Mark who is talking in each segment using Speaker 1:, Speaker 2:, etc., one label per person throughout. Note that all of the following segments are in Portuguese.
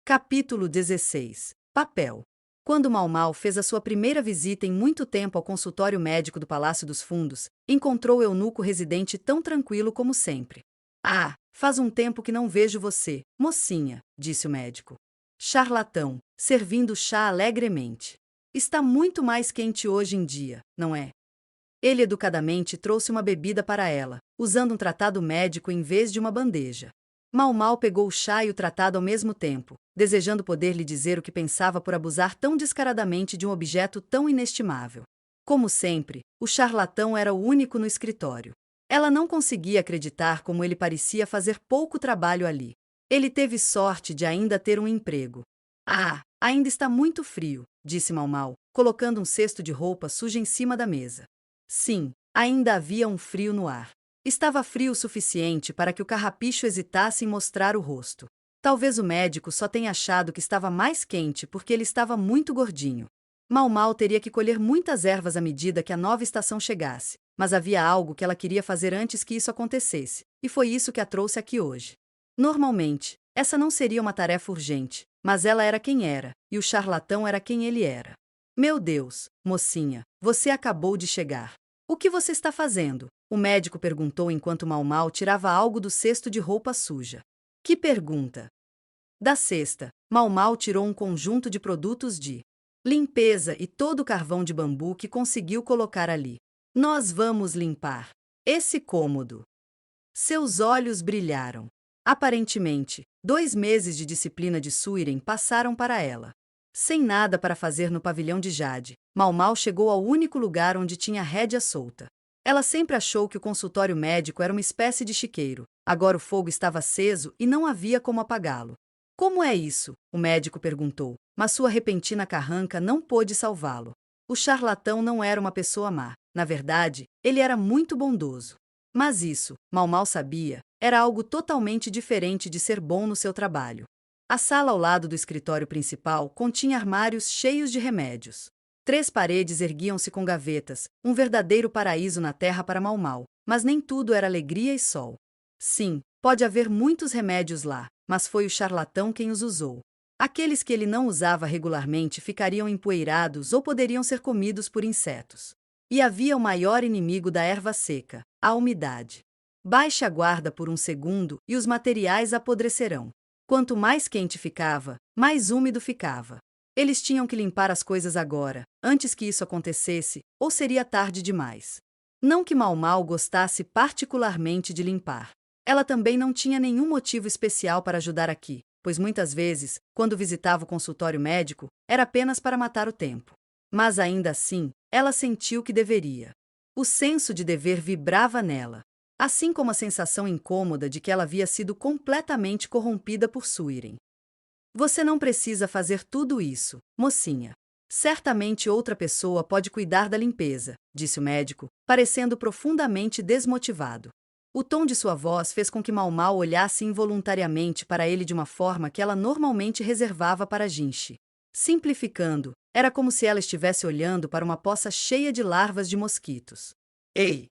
Speaker 1: Capítulo 16. Papel. Quando Mau Mau fez a sua primeira visita em muito tempo ao consultório médico do Palácio dos Fundos, encontrou o eunuco residente tão tranquilo como sempre. Ah, faz um tempo que não vejo você, mocinha, disse o médico. Charlatão, servindo chá alegremente. Está muito mais quente hoje em dia, não é? Ele educadamente trouxe uma bebida para ela, usando um tratado médico em vez de uma bandeja. Mau Mau pegou o chá e o tratado ao mesmo tempo, desejando poder lhe dizer o que pensava por abusar tão descaradamente de um objeto tão inestimável. Como sempre, o charlatão era o único no escritório. Ela não conseguia acreditar como ele parecia fazer pouco trabalho ali. Ele teve sorte de ainda ter um emprego. Ah, ainda está muito frio, disse Mau Mau, colocando um cesto de roupa suja em cima da mesa. Sim, ainda havia um frio no ar. Estava frio o suficiente para que o carrapicho hesitasse em mostrar o rosto. Talvez o médico só tenha achado que estava mais quente porque ele estava muito gordinho. Mau Mau teria que colher muitas ervas à medida que a nova estação chegasse, mas havia algo que ela queria fazer antes que isso acontecesse, e foi isso que a trouxe aqui hoje. Normalmente, essa não seria uma tarefa urgente, mas ela era quem era, e o charlatão era quem ele era. Meu Deus, mocinha, você acabou de chegar. O que você está fazendo? O médico perguntou enquanto Mau Mau tirava algo do cesto de roupa suja. Que pergunta? Da cesta, Mau Mau tirou um conjunto de produtos de limpeza e todo o carvão de bambu que conseguiu colocar ali. Nós vamos limpar esse cômodo. Seus olhos brilharam. Aparentemente, 2 meses de disciplina de Suiren passaram para ela. Sem nada para fazer no pavilhão de Jade, Mau Mau chegou ao único lugar onde tinha rédea solta. Ela sempre achou que o consultório médico era uma espécie de chiqueiro. Agora o fogo estava aceso e não havia como apagá-lo. Como é isso? O médico perguntou, mas sua repentina carranca não pôde salvá-lo. O charlatão não era uma pessoa má. Na verdade, ele era muito bondoso. Mas isso, Mau Mau sabia, era algo totalmente diferente de ser bom no seu trabalho. A sala ao lado do escritório principal continha armários cheios de remédios. 3 paredes erguiam-se com gavetas, um verdadeiro paraíso na terra para Mau Mau, mas nem tudo era alegria e sol. Sim, pode haver muitos remédios lá, mas foi o charlatão quem os usou. Aqueles que ele não usava regularmente ficariam empoeirados ou poderiam ser comidos por insetos. E havia o maior inimigo da erva seca, a umidade. Baixe a guarda por um segundo e os materiais apodrecerão. Quanto mais quente ficava, mais úmido ficava. Eles tinham que limpar as coisas agora, antes que isso acontecesse, ou seria tarde demais. Não que Mau Mau gostasse particularmente de limpar. Ela também não tinha nenhum motivo especial para ajudar aqui, pois muitas vezes, quando visitava o consultório médico, era apenas para matar o tempo. Mas ainda assim, ela sentiu que deveria. O senso de dever vibrava nela, assim como a sensação incômoda de que ela havia sido completamente corrompida por Suiren. Você não precisa fazer tudo isso, mocinha. Certamente outra pessoa pode cuidar da limpeza, disse o médico, parecendo profundamente desmotivado. O tom de sua voz fez com que Mau Mau olhasse involuntariamente para ele de uma forma que ela normalmente reservava para Jinchi. Simplificando, era como se ela estivesse olhando para uma poça cheia de larvas de mosquitos. Ei!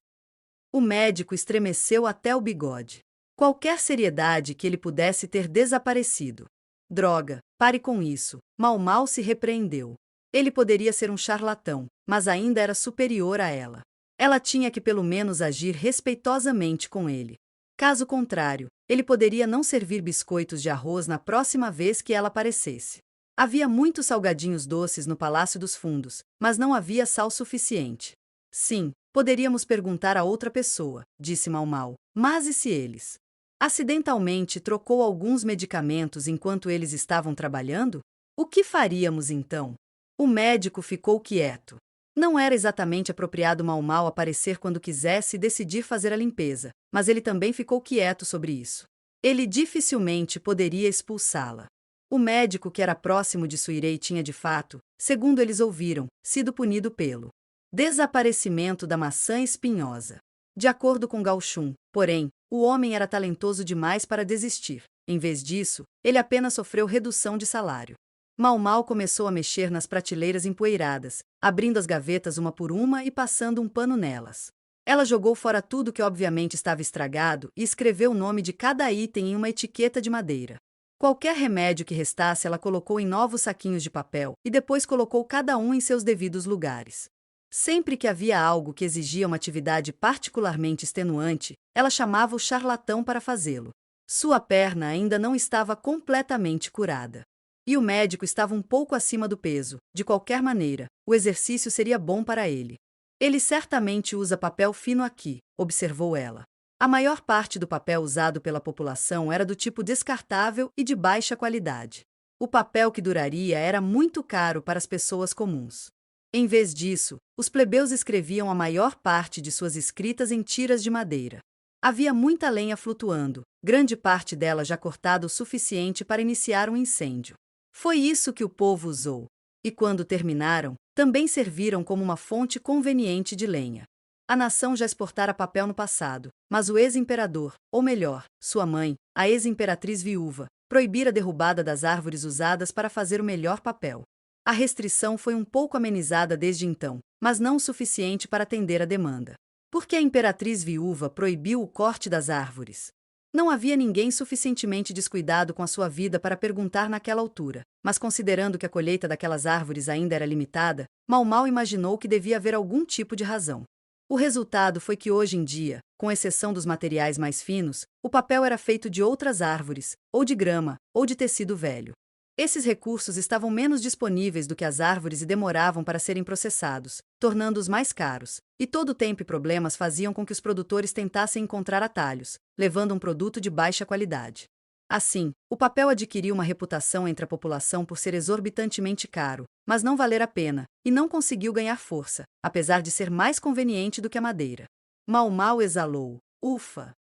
Speaker 1: O médico estremeceu até o bigode. Qualquer seriedade que ele pudesse ter desaparecido. Droga, pare com isso, Mau Mau se repreendeu. Ele poderia ser um charlatão, mas ainda era superior a ela. Ela tinha que pelo menos agir respeitosamente com ele. Caso contrário, ele poderia não servir biscoitos de arroz na próxima vez que ela aparecesse. Havia muitos salgadinhos doces no Palácio dos Fundos, mas não havia sal suficiente. Sim, poderíamos perguntar a outra pessoa, disse Mau Mau, mas e se eles acidentalmente trocou alguns medicamentos enquanto eles estavam trabalhando? O que faríamos então? O médico ficou quieto. Não era exatamente apropriado Mau Mau aparecer quando quisesse decidir fazer a limpeza, mas ele também ficou quieto sobre isso. Ele dificilmente poderia expulsá-la. O médico que era próximo de Suirei tinha de fato, segundo eles ouviram, sido punido pelo desaparecimento da maçã espinhosa. De acordo com Gao Shun, porém, o homem era talentoso demais para desistir. Em vez disso, ele apenas sofreu redução de salário. Mau Mau começou a mexer nas prateleiras empoeiradas, abrindo as gavetas uma por uma e passando um pano nelas. Ela jogou fora tudo que obviamente estava estragado e escreveu o nome de cada item em uma etiqueta de madeira. Qualquer remédio que restasse ela colocou em novos saquinhos de papel e depois colocou cada um em seus devidos lugares. Sempre que havia algo que exigia uma atividade particularmente extenuante, ela chamava o charlatão para fazê-lo. Sua perna ainda não estava completamente curada. E o médico estava um pouco acima do peso. De qualquer maneira, o exercício seria bom para ele. Ele certamente usa papel fino aqui, observou ela. A maior parte do papel usado pela população era do tipo descartável e de baixa qualidade. O papel que duraria era muito caro para as pessoas comuns. Em vez disso, os plebeus escreviam a maior parte de suas escritas em tiras de madeira. Havia muita lenha flutuando, grande parte dela já cortada o suficiente para iniciar um incêndio. Foi isso que o povo usou. E quando terminaram, também serviram como uma fonte conveniente de lenha. A nação já exportara papel no passado, mas o ex-imperador, ou melhor, sua mãe, a ex-imperatriz viúva, proibira a derrubada das árvores usadas para fazer o melhor papel. A restrição foi um pouco amenizada desde então, mas não o suficiente para atender a demanda. Por que a imperatriz viúva proibiu o corte das árvores? Não havia ninguém suficientemente descuidado com a sua vida para perguntar naquela altura, mas considerando que a colheita daquelas árvores ainda era limitada, Mau imaginou que devia haver algum tipo de razão. O resultado foi que hoje em dia, com exceção dos materiais mais finos, o papel era feito de outras árvores, ou de grama, ou de tecido velho. Esses recursos estavam menos disponíveis do que as árvores e demoravam para serem processados, tornando-os mais caros, e todo o tempo e problemas faziam com que os produtores tentassem encontrar atalhos, levando um produto de baixa qualidade. Assim, o papel adquiriu uma reputação entre a população por ser exorbitantemente caro, mas não valer a pena, e não conseguiu ganhar força, apesar de ser mais conveniente do que a madeira. Mau exalou. Ufa!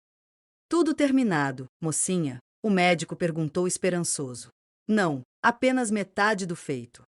Speaker 1: Tudo terminado, mocinha? O médico perguntou esperançoso. Não, apenas metade do feito.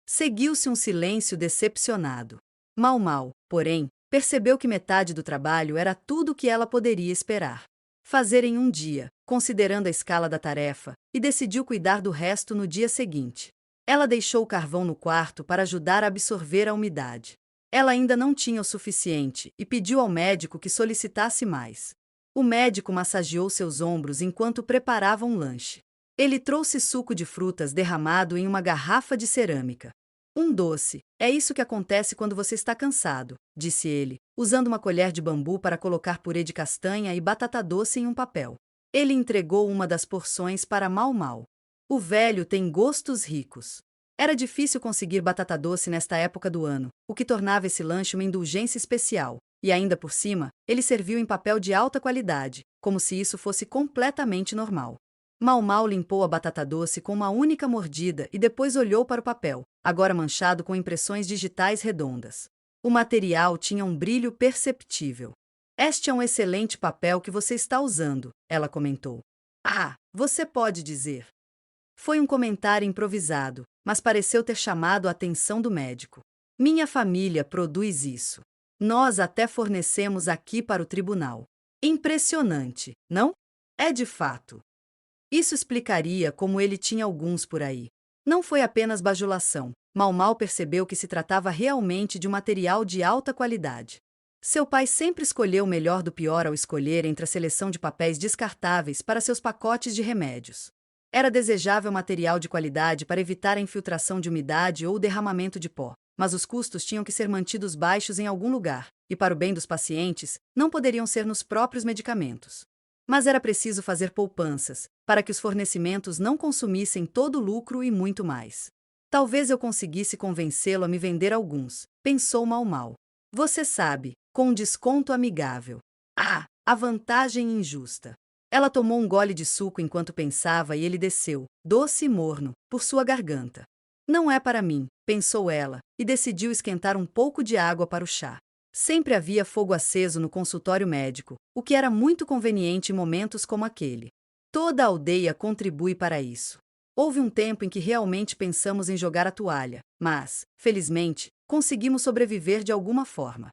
Speaker 1: Seguiu-se um silêncio decepcionado. Mau, porém, percebeu que metade do trabalho era tudo o que ela poderia esperar. Fazer em um dia, considerando a escala da tarefa, e decidiu cuidar do resto no dia seguinte. Ela deixou o carvão no quarto para ajudar a absorver a umidade. Ela ainda não tinha o suficiente e pediu ao médico que solicitasse mais. O médico massageou seus ombros enquanto preparava um lanche. Ele trouxe suco de frutas derramado em uma garrafa de cerâmica. Um doce. É isso que acontece quando você está cansado, disse ele, usando uma colher de bambu para colocar purê de castanha e batata doce em um papel. Ele entregou uma das porções para Mau. O velho tem gostos ricos. Era difícil conseguir batata doce nesta época do ano, o que tornava esse lanche uma indulgência especial, e ainda por cima, ele serviu em papel de alta qualidade, como se isso fosse completamente normal. Mau limpou a batata doce com uma única mordida e depois olhou para o papel, agora manchado com impressões digitais redondas. O material tinha um brilho perceptível. Este é um excelente papel que você está usando, ela comentou. Ah, você pode dizer. Foi um comentário improvisado, mas pareceu ter chamado a atenção do médico. Minha família produz isso. Nós até fornecemos aqui para o tribunal. Impressionante, não? É de fato. Isso explicaria como ele tinha alguns por aí. Não foi apenas bajulação. Mau percebeu que se tratava realmente de um material de alta qualidade. Seu pai sempre escolheu o melhor do pior ao escolher entre a seleção de papéis descartáveis para seus pacotes de remédios. Era desejável material de qualidade para evitar a infiltração de umidade ou o derramamento de pó, mas os custos tinham que ser mantidos baixos em algum lugar, e para o bem dos pacientes, não poderiam ser nos próprios medicamentos. Mas era preciso fazer poupanças, para que os fornecimentos não consumissem todo o lucro e muito mais. Talvez eu conseguisse convencê-lo a me vender alguns, pensou Mau. Você sabe, com um desconto amigável. Ah, a vantagem injusta. Ela tomou um gole de suco enquanto pensava e ele desceu, doce e morno, por sua garganta. Não é para mim, pensou ela, e decidiu esquentar um pouco de água para o chá. Sempre havia fogo aceso no consultório médico, o que era muito conveniente em momentos como aquele. Toda a aldeia contribui para isso. Houve um tempo em que realmente pensamos em jogar a toalha, mas, felizmente, conseguimos sobreviver de alguma forma.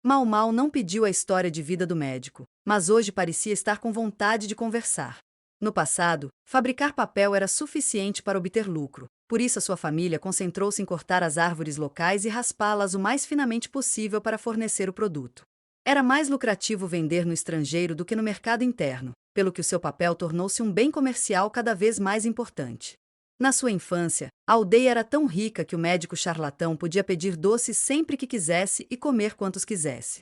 Speaker 1: Mau não pediu a história de vida do médico, mas hoje parecia estar com vontade de conversar. No passado, fabricar papel era suficiente para obter lucro, por isso a sua família concentrou-se em cortar as árvores locais e raspá-las o mais finamente possível para fornecer o produto. Era mais lucrativo vender no estrangeiro do que no mercado interno, pelo que o seu papel tornou-se um bem comercial cada vez mais importante. Na sua infância, a aldeia era tão rica que o médico charlatão podia pedir doces sempre que quisesse e comer quantos quisesse.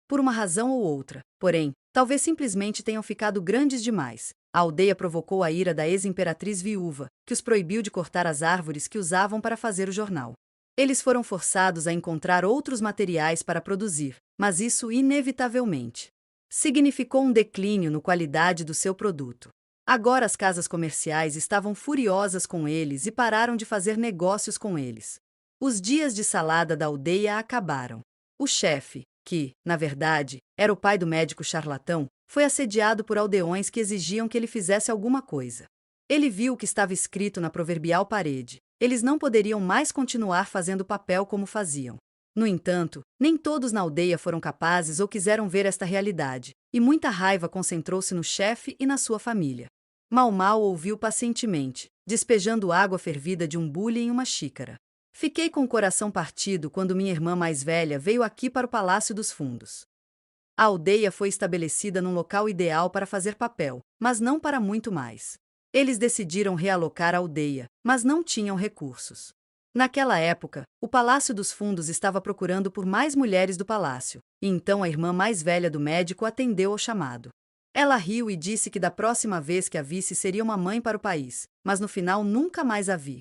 Speaker 1: Por uma razão ou outra, porém, talvez simplesmente tenham ficado grandes demais. A aldeia provocou a ira da ex-imperatriz viúva, que os proibiu de cortar as árvores que usavam para fazer o jornal. Eles foram forçados a encontrar outros materiais para produzir, mas isso inevitavelmente significou um declínio na qualidade do seu produto. Agora as casas comerciais estavam furiosas com eles e pararam de fazer negócios com eles. Os dias de salada da aldeia acabaram. O chefe, que, na verdade, era o pai do médico charlatão, foi assediado por aldeões que exigiam que ele fizesse alguma coisa. Ele viu o que estava escrito na proverbial parede. Eles não poderiam mais continuar fazendo papel como faziam. No entanto, nem todos na aldeia foram capazes ou quiseram ver esta realidade, e muita raiva concentrou-se no chefe e na sua família. Mau Mau ouviu pacientemente, despejando água fervida de um bule em uma xícara. Fiquei com o coração partido quando minha irmã mais velha veio aqui para o Palácio dos Fundos. A aldeia foi estabelecida num local ideal para fazer papel, mas não para muito mais. Eles decidiram realocar a aldeia, mas não tinham recursos. Naquela época, o Palácio dos Fundos estava procurando por mais mulheres do palácio, e então a irmã mais velha do médico atendeu ao chamado. Ela riu e disse que da próxima vez que a visse seria uma mãe para o país, mas no final nunca mais a vi.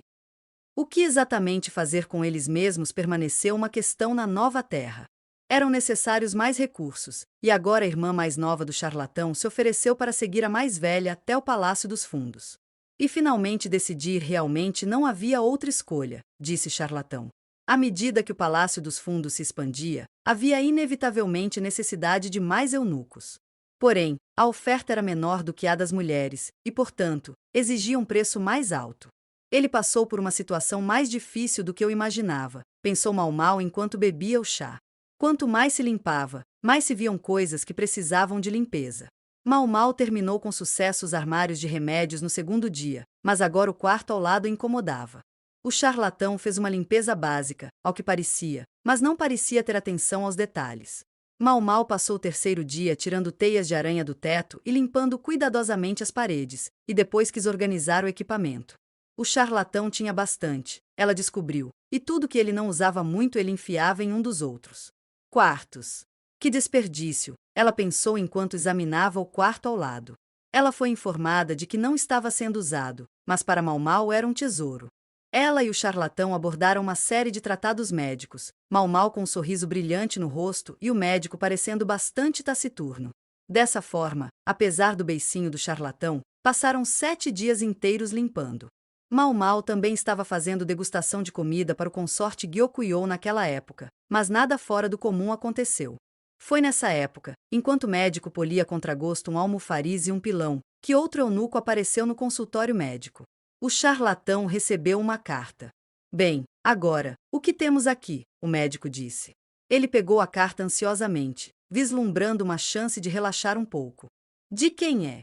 Speaker 1: O que exatamente fazer com eles mesmos permaneceu uma questão na nova terra. Eram necessários mais recursos, e agora a irmã mais nova do charlatão se ofereceu para seguir a mais velha até o Palácio dos Fundos. E finalmente decidir realmente não havia outra escolha, disse charlatão. À medida que o Palácio dos Fundos se expandia, havia inevitavelmente necessidade de mais eunucos. Porém, a oferta era menor do que a das mulheres, e, portanto, exigia um preço mais alto. Ele passou por uma situação mais difícil do que eu imaginava, pensou Mau Mau enquanto bebia o chá. Quanto mais se limpava, mais se viam coisas que precisavam de limpeza. Mau Mau terminou com sucesso os armários de remédios no segundo dia, mas agora o quarto ao lado incomodava. O charlatão fez uma limpeza básica, ao que parecia, mas não parecia ter atenção aos detalhes. Mau Mau passou o terceiro dia tirando teias de aranha do teto e limpando cuidadosamente as paredes, e depois quis organizar o equipamento. O charlatão tinha bastante, ela descobriu, e tudo que ele não usava muito ele enfiava em um dos outros quartos. Que desperdício, ela pensou enquanto examinava o quarto ao lado. Ela foi informada de que não estava sendo usado, mas para Mau Mau era um tesouro. Ela e o charlatão abordaram uma série de tratados médicos, Mau Mau com um sorriso brilhante no rosto e o médico parecendo bastante taciturno. Dessa forma, apesar do beicinho do charlatão, passaram 7 dias inteiros limpando. Mau Mau também estava fazendo degustação de comida para o consorte Gyokuyou naquela época, mas nada fora do comum aconteceu. Foi nessa época, enquanto o médico polia a contragosto um almofariz e um pilão, que outro eunuco apareceu no consultório médico. O charlatão recebeu uma carta. Bem, agora, o que temos aqui? O médico disse. Ele pegou a carta ansiosamente, vislumbrando uma chance de relaxar um pouco. De quem é?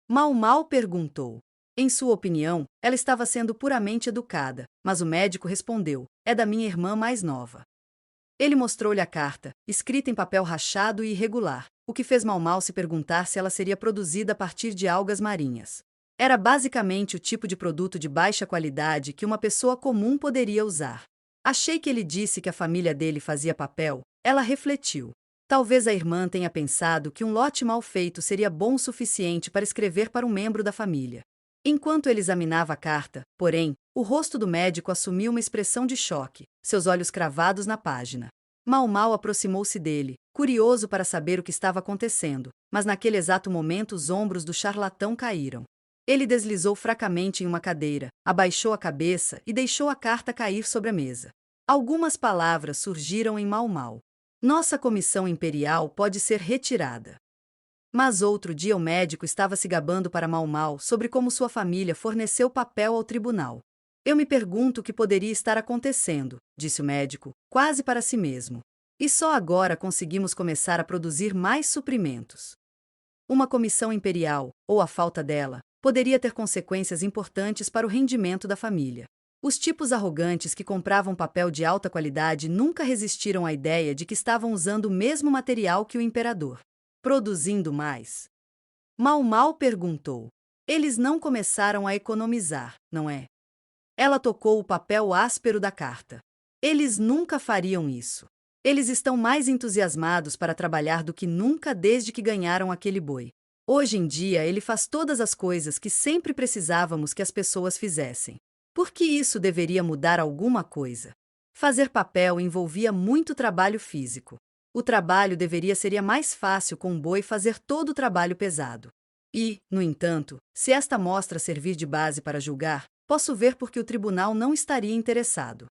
Speaker 1: Mau Mau perguntou. Em sua opinião, ela estava sendo puramente educada, mas o médico respondeu: é da minha irmã mais nova. Ele mostrou-lhe a carta, escrita em papel rachado e irregular, o que fez Mau Mau se perguntar se ela seria produzida a partir de algas marinhas. Era basicamente o tipo de produto de baixa qualidade que uma pessoa comum poderia usar. Achei que ele disse que a família dele fazia papel. Ela refletiu. Talvez a irmã tenha pensado que um lote mal feito seria bom o suficiente para escrever para um membro da família. Enquanto ele examinava a carta, porém, o rosto do médico assumiu uma expressão de choque, seus olhos cravados na página. Mau Mau aproximou-se dele, curioso para saber o que estava acontecendo, mas naquele exato momento os ombros do charlatão caíram. Ele deslizou fracamente em uma cadeira, abaixou a cabeça e deixou a carta cair sobre a mesa. Algumas palavras surgiram em Mau Mau. Nossa comissão imperial pode ser retirada. Mas outro dia o médico estava se gabando para Mau Mau sobre como sua família forneceu papel ao tribunal. Eu me pergunto o que poderia estar acontecendo, disse o médico, quase para si mesmo. E só agora conseguimos começar a produzir mais suprimentos. Uma comissão imperial, ou a falta dela, poderia ter consequências importantes para o rendimento da família. Os tipos arrogantes que compravam papel de alta qualidade nunca resistiram à ideia de que estavam usando o mesmo material que o imperador. Produzindo mais. Mau Mau perguntou. Eles não começaram a economizar, não é? Ela tocou o papel áspero da carta. Eles nunca fariam isso. Eles estão mais entusiasmados para trabalhar do que nunca desde que ganharam aquele boi. Hoje em dia, ele faz todas as coisas que sempre precisávamos que as pessoas fizessem. Por que isso deveria mudar alguma coisa? Fazer papel envolvia muito trabalho físico. O trabalho seria mais fácil com o boi fazer todo o trabalho pesado. E, no entanto, se esta mostra servir de base para julgar, posso ver por que o tribunal não estaria interessado.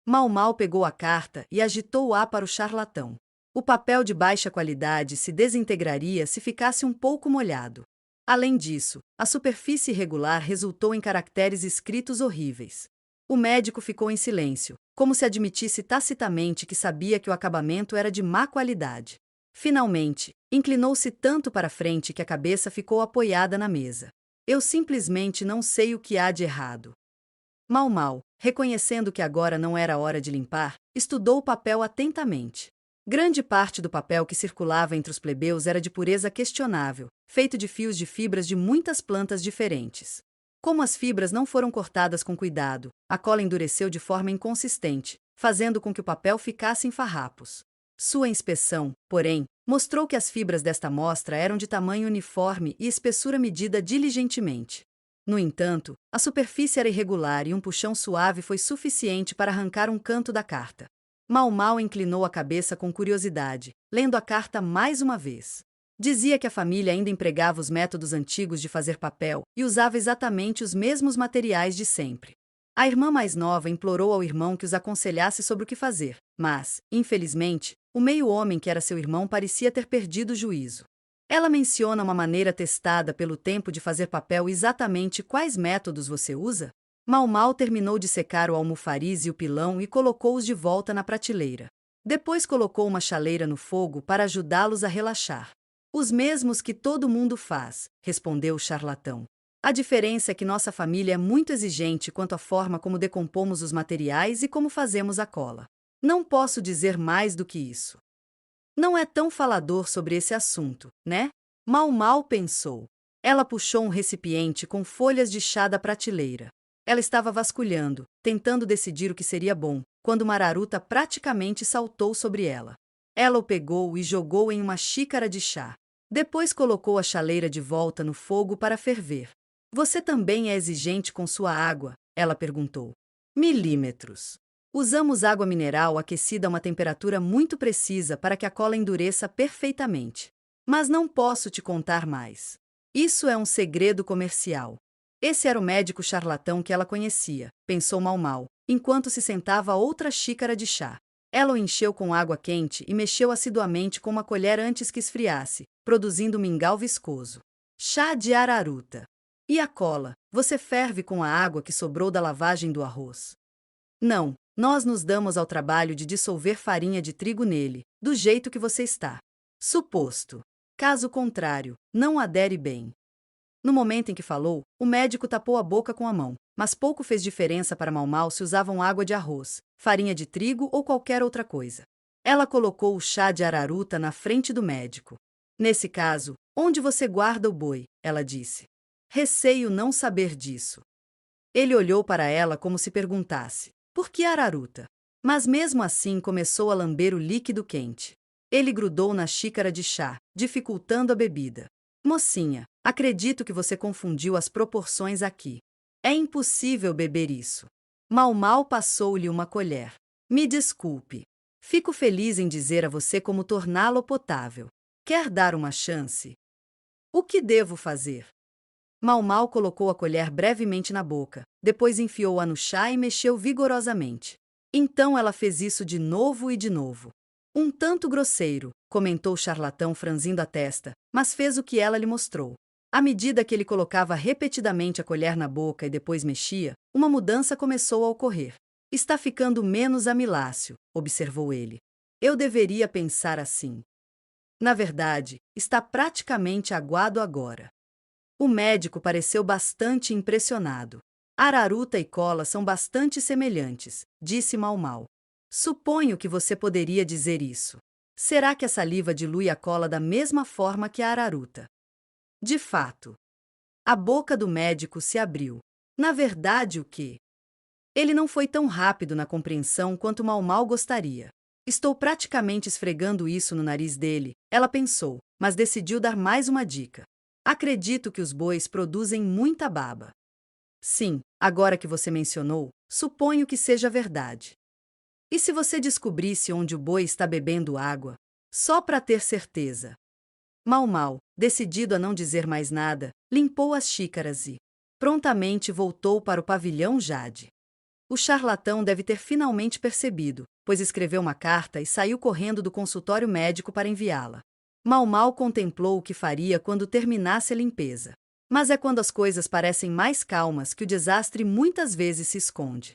Speaker 1: Mau Mau pegou a carta e agitou-a para o charlatão. O papel de baixa qualidade se desintegraria se ficasse um pouco molhado. Além disso, a superfície irregular resultou em caracteres escritos horríveis. O médico ficou em silêncio, como se admitisse tacitamente que sabia que o acabamento era de má qualidade. Finalmente, inclinou-se tanto para frente que a cabeça ficou apoiada na mesa. Eu simplesmente não sei o que há de errado. Mau Mau, reconhecendo que agora não era hora de limpar, estudou o papel atentamente. Grande parte do papel que circulava entre os plebeus era de pureza questionável, feito de fios de fibras de muitas plantas diferentes. Como as fibras não foram cortadas com cuidado, a cola endureceu de forma inconsistente, fazendo com que o papel ficasse em farrapos. Sua inspeção, porém, mostrou que as fibras desta amostra eram de tamanho uniforme e espessura medida diligentemente. No entanto, a superfície era irregular e um puxão suave foi suficiente para arrancar um canto da carta. Mau Mau inclinou a cabeça com curiosidade, lendo a carta mais uma vez. Dizia que a família ainda empregava os métodos antigos de fazer papel e usava exatamente os mesmos materiais de sempre. A irmã mais nova implorou ao irmão que os aconselhasse sobre o que fazer, mas, infelizmente, o meio-homem que era seu irmão parecia ter perdido o juízo. Ela menciona uma maneira testada pelo tempo de fazer papel exatamente quais métodos você usa? Mau Mau terminou de secar o almofariz e o pilão e colocou-os de volta na prateleira. Depois colocou uma chaleira no fogo para ajudá-los a relaxar. Os mesmos que todo mundo faz, respondeu o charlatão. A diferença é que nossa família é muito exigente quanto à forma como decompomos os materiais e como fazemos a cola. Não posso dizer mais do que isso. Não é tão falador sobre esse assunto, né? Mau Mau pensou. Ela puxou um recipiente com folhas de chá da prateleira. Ela estava vasculhando, tentando decidir o que seria bom, quando uma araruta praticamente saltou sobre ela. Ela o pegou e jogou em uma xícara de chá. Depois colocou a chaleira de volta no fogo para ferver. Você também é exigente com sua água? Ela perguntou. Milímetros. Usamos água mineral aquecida a uma temperatura muito precisa para que a cola endureça perfeitamente. Mas não posso te contar mais. Isso é um segredo comercial. Esse era o médico charlatão que ela conhecia, pensou Mau Mau, enquanto se sentava a outra xícara de chá. Ela o encheu com água quente e mexeu assiduamente com uma colher antes que esfriasse, produzindo um mingau viscoso. Chá de araruta. E a cola? Você ferve com a água que sobrou da lavagem do arroz? Não, nós nos damos ao trabalho de dissolver farinha de trigo nele, do jeito que você está. Suposto. Caso contrário, não adere bem. No momento em que falou, o médico tapou a boca com a mão, mas pouco fez diferença para Mau Mau se usavam água de arroz, farinha de trigo ou qualquer outra coisa. Ela colocou o chá de araruta na frente do médico. Nesse caso, onde você guarda o boi? Ela disse. Receio não saber disso. Ele olhou para ela como se perguntasse, por que araruta? Mas mesmo assim começou a lamber o líquido quente. Ele grudou na xícara de chá, dificultando a bebida. Mocinha, acredito que você confundiu as proporções aqui. É impossível beber isso. Mau Mau passou-lhe uma colher. Me desculpe. Fico feliz em dizer a você como torná-lo potável. Quer dar uma chance? O que devo fazer? Mau Mau colocou a colher brevemente na boca, depois enfiou-a no chá e mexeu vigorosamente. Então ela fez isso de novo e de novo. Um tanto grosseiro, comentou o charlatão franzindo a testa, mas fez o que ela lhe mostrou. À medida que ele colocava repetidamente a colher na boca e depois mexia, uma mudança começou a ocorrer. Está ficando menos amiláceo, observou ele. Eu deveria pensar assim. Na verdade, está praticamente aguado agora. O médico pareceu bastante impressionado. Araruta e cola são bastante semelhantes, disse Mau Mau. Suponho que você poderia dizer isso. Será que a saliva dilui a cola da mesma forma que a araruta? De fato, a boca do médico se abriu. Na verdade, o quê? Ele não foi tão rápido na compreensão quanto Mau Mau gostaria. Estou praticamente esfregando isso no nariz dele, ela pensou, mas decidiu dar mais uma dica. Acredito que os bois produzem muita baba. Sim, agora que você mencionou, suponho que seja verdade. E se você descobrisse onde o boi está bebendo água? Só para ter certeza. Mau Mau, decidido a não dizer mais nada, limpou as xícaras e, prontamente voltou para o pavilhão Jade. O charlatão deve ter finalmente percebido, pois escreveu uma carta e saiu correndo do consultório médico para enviá-la. Mau Mau contemplou o que faria quando terminasse a limpeza. Mas é quando as coisas parecem mais calmas que o desastre muitas vezes se esconde.